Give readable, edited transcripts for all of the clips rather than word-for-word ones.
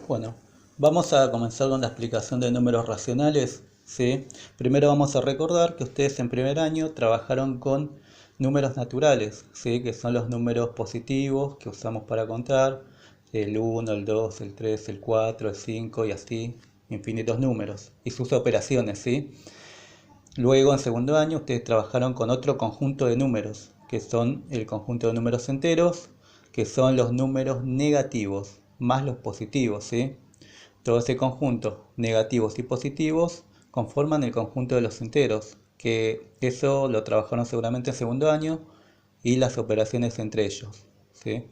Bueno, vamos a comenzar con la explicación de números racionales, ¿sí? Primero vamos a recordar que ustedes en primer año trabajaron con números naturales, ¿sí? Que son los números positivos que usamos para contar, el 1, el 2, el 3, el 4, el 5 y así, infinitos números, y sus operaciones, ¿sí? Luego en segundo año ustedes trabajaron con otro conjunto de números, que son el conjunto de números enteros, que son los números negativos, más los positivos, ¿sí? Todo ese conjunto, negativos y positivos, conforman el conjunto de los enteros, que eso lo trabajaron seguramente en segundo año, y las operaciones entre ellos, ¿sí?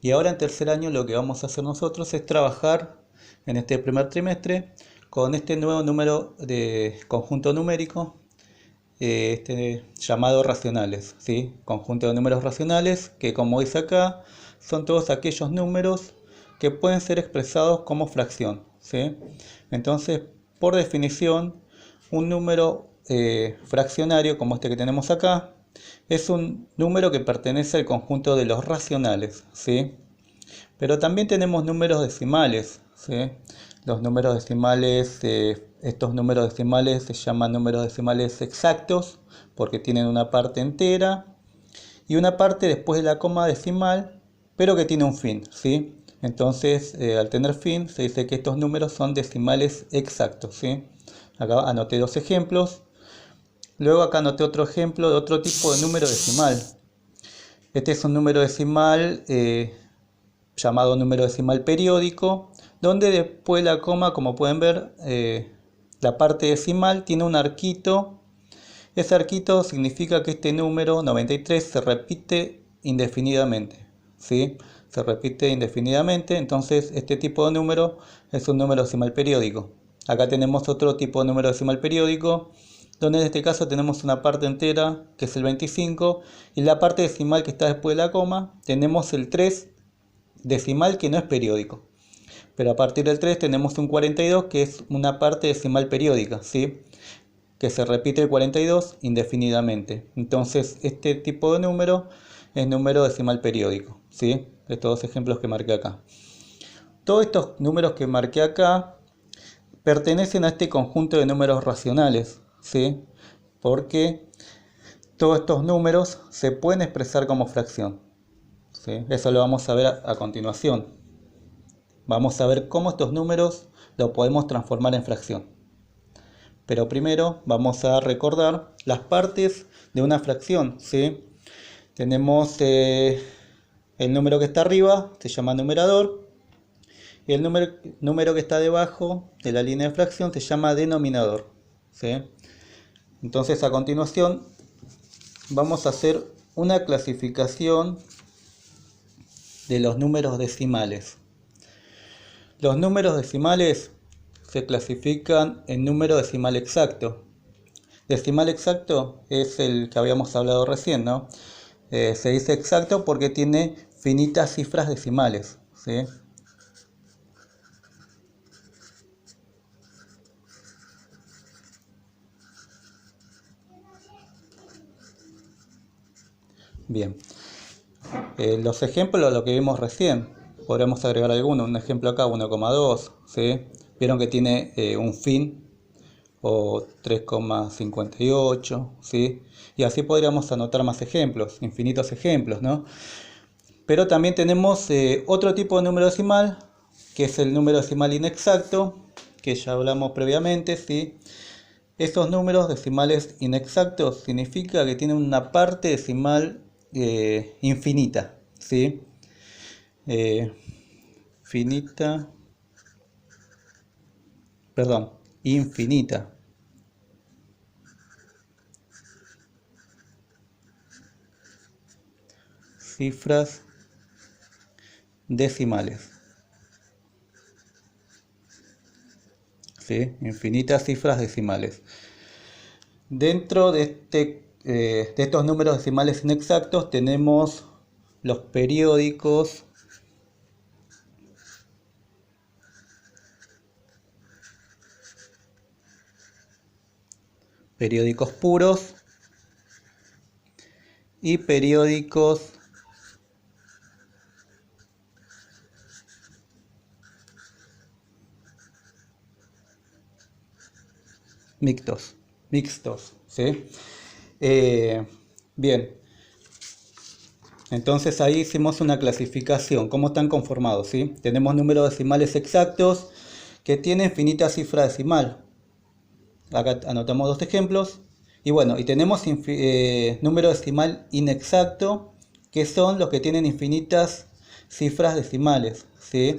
Y ahora en tercer año lo que vamos a hacer nosotros es trabajar en este primer trimestre con este nuevo número de conjunto numérico, llamado racionales, ¿sí? Conjunto de números racionales que, como dice acá, son todos aquellos números que pueden ser expresados como fracción, ¿sí? Entonces, por definición, un número fraccionario como este que tenemos acá es un número que pertenece al conjunto de los racionales, ¿sí? Pero también tenemos números decimales, ¿sí? Los números decimales, estos números decimales se llaman números decimales exactos porque tienen una parte entera y una parte después de la coma decimal, pero que tiene un fin, ¿sí? Entonces, al tener fin, se dice que estos números son decimales exactos, ¿sí? Acá anoté dos ejemplos. Luego acá anoté otro ejemplo de otro tipo de número decimal. Este es un número decimal llamado número decimal periódico, donde después de la coma, como pueden ver, la parte decimal tiene un arquito. Ese arquito significa que este número 93 se repite indefinidamente, ¿sí? Se repite indefinidamente, entonces este tipo de número es un número decimal periódico. Acá tenemos otro tipo de número decimal periódico, donde en este caso tenemos una parte entera, que es el 25, y la parte decimal que está después de la coma, tenemos el 3 decimal que no es periódico. Pero a partir del 3 tenemos un 42 que es una parte decimal periódica, ¿sí? Que se repite el 42 indefinidamente. Entonces este tipo de número es número decimal periódico, ¿sí? Estos dos ejemplos que marqué acá. Todos estos números que marqué acá pertenecen a este conjunto de números racionales, ¿sí? Porque todos estos números se pueden expresar como fracción, ¿sí? Eso lo vamos a ver a continuación. Vamos a ver cómo estos números los podemos transformar en fracción. Pero primero vamos a recordar las partes de una fracción, ¿sí? Tenemos el número que está arriba, se llama numerador, y el número que está debajo de la línea de fracción se llama denominador, ¿sí? Entonces a continuación vamos a hacer una clasificación de los números decimales. Los números decimales se clasifican en número decimal exacto. Decimal exacto es el que habíamos hablado recién, ¿no? Se dice exacto porque tiene finitas cifras decimales, ¿sí? Bien. Los ejemplos, lo que vimos recién, podremos agregar alguno. Un ejemplo acá, 1,2, ¿sí? Vieron que tiene un fin, o 3,58, ¿sí? Y así podríamos anotar más ejemplos, infinitos ejemplos, ¿no? Pero también tenemos otro tipo de número decimal, que es el número decimal inexacto, que ya hablamos previamente, ¿sí? Estos números decimales inexactos significa que tienen una parte decimal infinita, ¿sí? Eh, finita, perdón, infinita. Cifras decimales, ¿sí? Infinitas cifras decimales. Dentro de estos números decimales inexactos tenemos los periódicos puros y mixtos, ¿sí? Bien, entonces ahí hicimos una clasificación, cómo están conformados, ¿sí? Tenemos números decimales exactos que tienen finita cifra decimal. Acá anotamos dos ejemplos. Y bueno, y tenemos número decimal inexacto, que son los que tienen infinitas cifras decimales, ¿sí?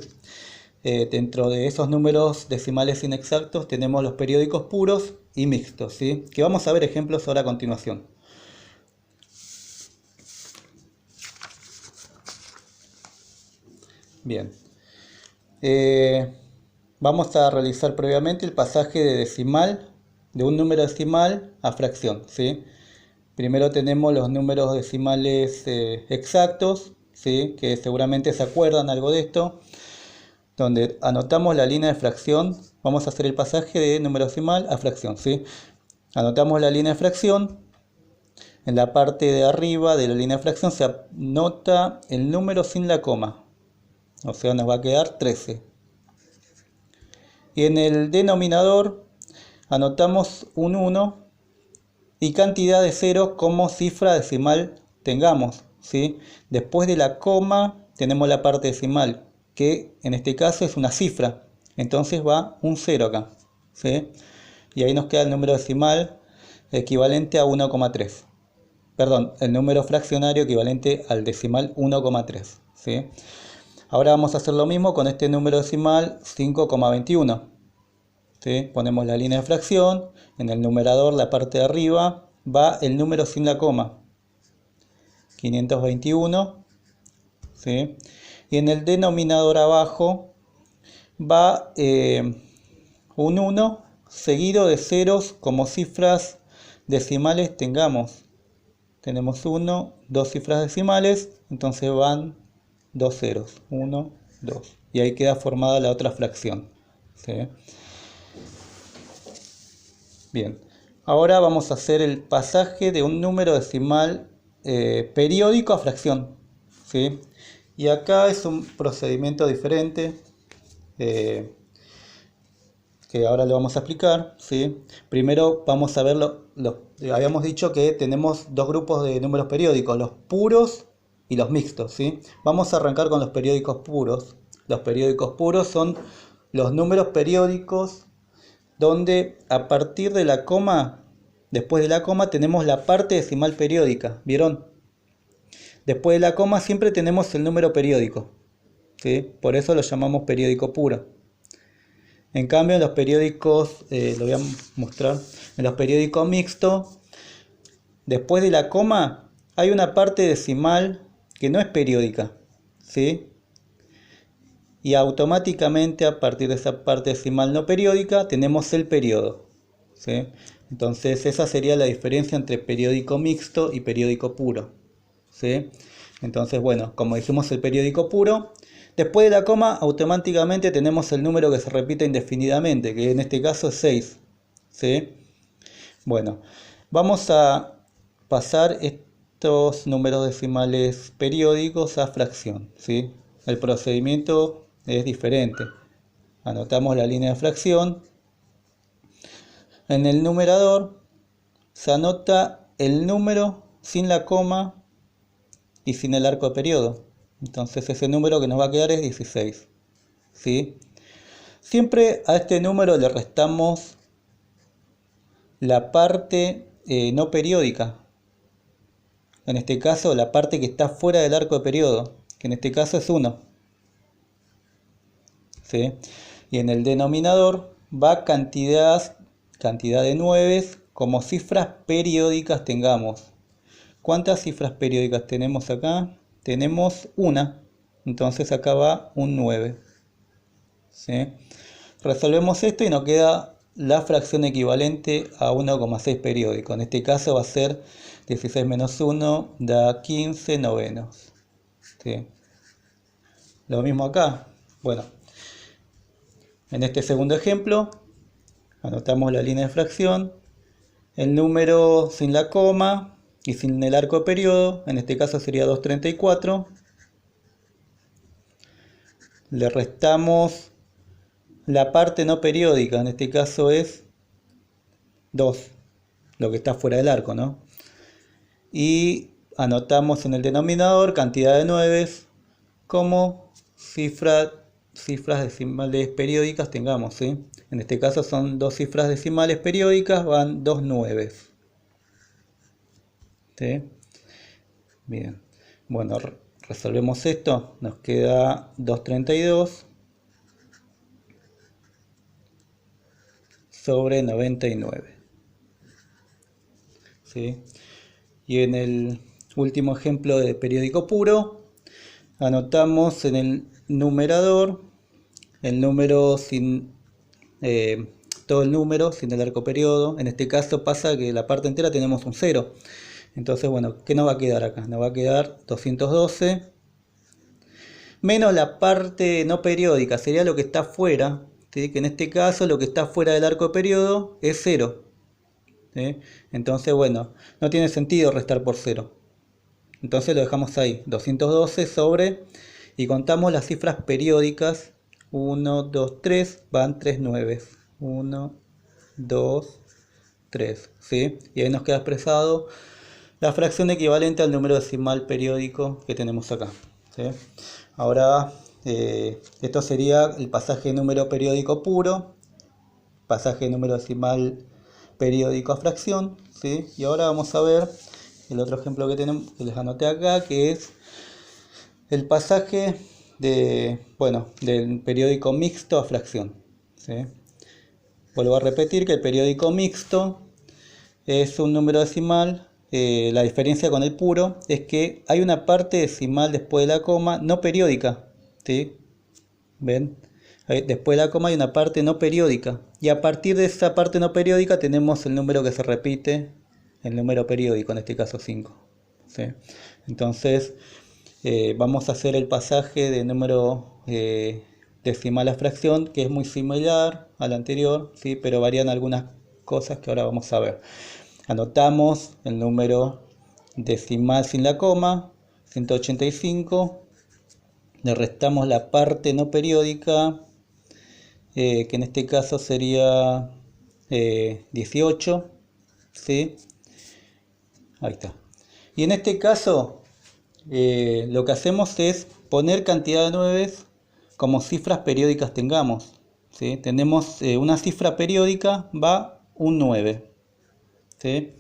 Dentro de esos números decimales inexactos tenemos los periódicos puros y mixtos, ¿sí? Que vamos a ver ejemplos ahora a continuación. Bien. Vamos a realizar previamente el pasaje de decimal, de un número decimal a fracción, ¿sí? Primero tenemos los números decimales exactos, ¿sí? Que seguramente se acuerdan algo de esto, donde anotamos la línea de fracción. Vamos a hacer el pasaje de número decimal a fracción, ¿sí? Anotamos la línea de fracción. En la parte de arriba de la línea de fracción se anota el número sin la coma, o sea, nos va a quedar 13. Y en el denominador anotamos un 1 y cantidad de ceros como cifra decimal tengamos, ¿sí? Después de la coma tenemos la parte decimal, que en este caso es una cifra, entonces va un 0 acá, ¿sí? Y ahí nos queda el número decimal equivalente a 1,3. Perdón, el número fraccionario equivalente al decimal 1,3, ¿sí? Ahora vamos a hacer lo mismo con este número decimal 5,21. ¿Sí? Ponemos la línea de fracción, en el numerador, la parte de arriba, va el número sin la coma, 521, ¿sí? Y en el denominador abajo va un 1 seguido de ceros como cifras decimales tengamos. Tenemos 1, dos cifras decimales, entonces van dos ceros, 1, 2. Y ahí queda formada la otra fracción, ¿sí? Bien, ahora vamos a hacer el pasaje de un número decimal periódico a fracción, ¿sí? Y acá es un procedimiento diferente que ahora lo vamos a explicar, ¿sí? Primero vamos a ver, habíamos dicho que tenemos dos grupos de números periódicos, los puros y los mixtos, ¿sí? Vamos a arrancar con los periódicos puros. Los periódicos puros son los números periódicos donde a partir de la coma, después de la coma tenemos la parte decimal periódica, ¿vieron? Después de la coma siempre tenemos el número periódico, ¿sí? Por eso lo llamamos periódico puro. En cambio en los periódicos, lo voy a mostrar, en los periódicos mixtos, después de la coma hay una parte decimal que no es periódica, ¿sí? Y automáticamente a partir de esa parte decimal no periódica tenemos el periodo, ¿sí? Entonces esa sería la diferencia entre periódico mixto y periódico puro, ¿sí? Entonces bueno, como dijimos el periódico puro, después de la coma automáticamente tenemos el número que se repite indefinidamente, que en este caso es 6, ¿sí? Bueno, vamos a pasar estos números decimales periódicos a fracción, ¿sí? El procedimiento es diferente. Anotamos la línea de fracción. En el numerador se anota el número sin la coma y sin el arco de periodo. Entonces ese número que nos va a quedar es 16, ¿sí? Siempre a este número le restamos la parte no periódica. En este caso la parte que está fuera del arco de periodo, que en este caso es 1. ¿Sí? Y en el denominador va cantidad de 9 como cifras periódicas tengamos. ¿Cuántas cifras periódicas tenemos acá? Tenemos una, entonces acá va un 9. ¿Sí? Resolvemos esto y nos queda la fracción equivalente a 1,6 periódico. En este caso va a ser 16 menos 1 da 15 novenos. ¿Sí? Lo mismo acá. Bueno, en este segundo ejemplo, anotamos la línea de fracción, el número sin la coma y sin el arco de periodo, en este caso sería 234. Le restamos la parte no periódica, en este caso es 2, lo que está fuera del arco, ¿no? Y anotamos en el denominador cantidad de 9 como cifras decimales periódicas tengamos, ¿sí? En este caso son 2 cifras decimales periódicas, van 2 9. ¿Sí? Bien. Bueno, resolvemos esto. Nos queda 232 sobre 99. ¿Sí? Y en el último ejemplo de periódico puro, anotamos en el numerador el número sin todo el número sin el arco periodo. En este caso pasa que la parte entera tenemos un 0. Entonces, bueno, ¿qué nos va a quedar acá? Nos va a quedar 212 menos la parte no periódica, sería lo que está fuera, ¿sí? Que en este caso lo que está fuera del arco periodo es 0. ¿Sí? Entonces, bueno, no tiene sentido restar por 0. Entonces lo dejamos ahí, 212 sobre, y contamos las cifras periódicas, 1, 2, 3, van 3 9. 1, 2, 3, ¿sí? Y ahí nos queda expresado la fracción equivalente al número decimal periódico que tenemos acá, ¿sí? Ahora, esto sería el pasaje número periódico puro, pasaje número decimal periódico a fracción, ¿sí? Y ahora vamos a ver el otro ejemplo que tenemos, que les anoté acá, que es el pasaje del periódico mixto a fracción, ¿sí? Vuelvo a repetir que el periódico mixto es un número decimal. La diferencia con el puro es que hay una parte decimal después de la coma no periódica, ¿sí? ¿Ven? Después de la coma hay una parte no periódica, y a partir de esa parte no periódica tenemos el número que se repite, el número periódico, en este caso 5, ¿sí? Entonces vamos a hacer el pasaje de número decimal a fracción, que es muy similar al anterior, ¿sí? Pero varían algunas cosas que ahora vamos a ver. Anotamos el número decimal sin la coma, 185. Le restamos la parte no periódica, que en este caso sería 18, ¿sí? Ahí está. Y en este caso, lo que hacemos es poner cantidad de 9 como cifras periódicas tengamos, ¿sí? Tenemos una cifra periódica, va un 9, ¿sí?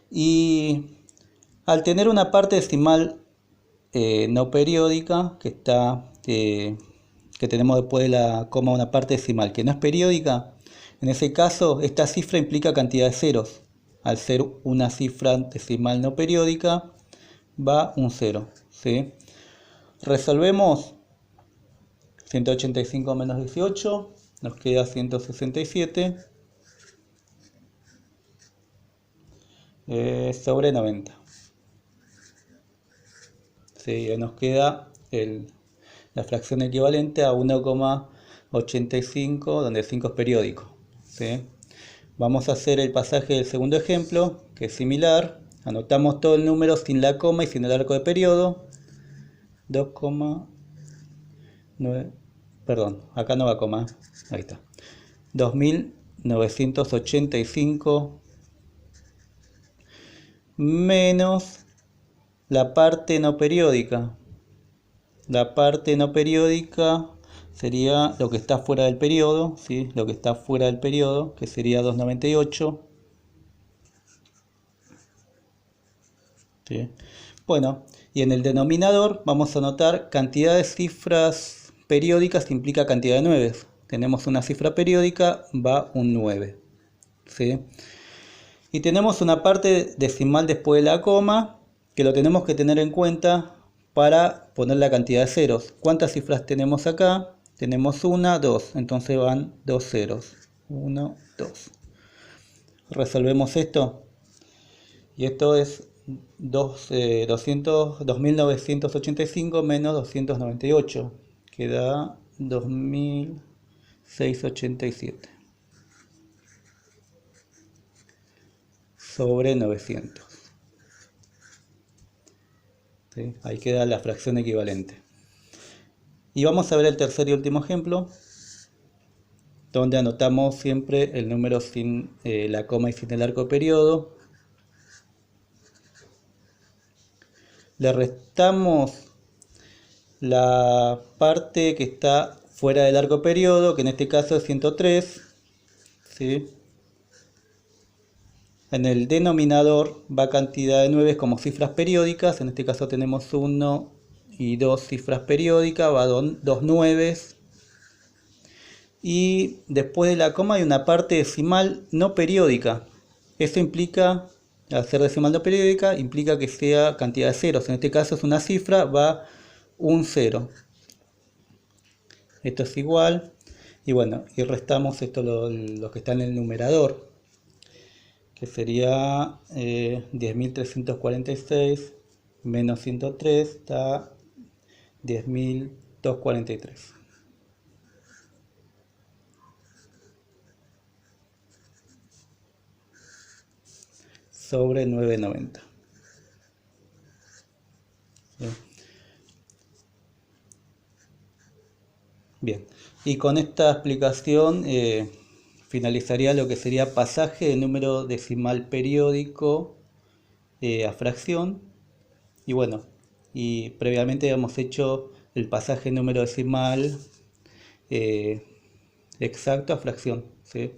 Y al tener una parte decimal no periódica, que tenemos después de la coma una parte decimal que no es periódica, en ese caso esta cifra implica cantidad de ceros. Al ser una cifra decimal no periódica, va un 0, ¿sí? Resolvemos 185 menos 18, nos queda 167 sobre 90. ¿Sí? Nos queda la fracción equivalente a 1,85, donde 5 es periódico, ¿sí? Vamos a hacer el pasaje del segundo ejemplo, que es similar. Anotamos todo el número sin la coma y sin el arco de periodo. 2,9, perdón, acá no va coma, ahí está. 2985 menos la parte no periódica. La parte no periódica sería lo que está fuera del periodo, ¿sí? Lo que está fuera del periodo, que sería 298. ¿Sí? Bueno, y en el denominador vamos a anotar cantidad de cifras periódicas que implica cantidad de 9. Tenemos una cifra periódica, va un 9. ¿Sí? Y tenemos una parte decimal después de la coma, que lo tenemos que tener en cuenta para poner la cantidad de ceros. ¿Cuántas cifras tenemos acá? Tenemos una, dos, entonces van dos ceros. 1, 2. Resolvemos esto. Y esto es 2985 menos 298, que da 2687 sobre 900. ¿Sí? Ahí queda la fracción equivalente. Y vamos a ver el tercer y último ejemplo. donde anotamos siempre el número sin la coma y sin el arco periodo. Le restamos la parte que está fuera del arco periodo, que en este caso es 103, ¿sí? En el denominador va cantidad de 9 como cifras periódicas, en este caso tenemos 1 y 2 cifras periódicas, va 2 nueves. Y después de la coma hay una parte decimal no periódica. Eso implica, al ser decimal no periódica, implica que sea cantidad de ceros. En este caso es una cifra, va un 0. Esto es igual. Y bueno, y restamos esto lo que está en el numerador, que sería 10.346 menos 103 está 10.243. Sobre 990. Bien, y con esta explicación finalizaría lo que sería pasaje de número decimal periódico a fracción. Y bueno, y previamente habíamos hecho el pasaje número decimal eh, exacto a fracción, ¿sí?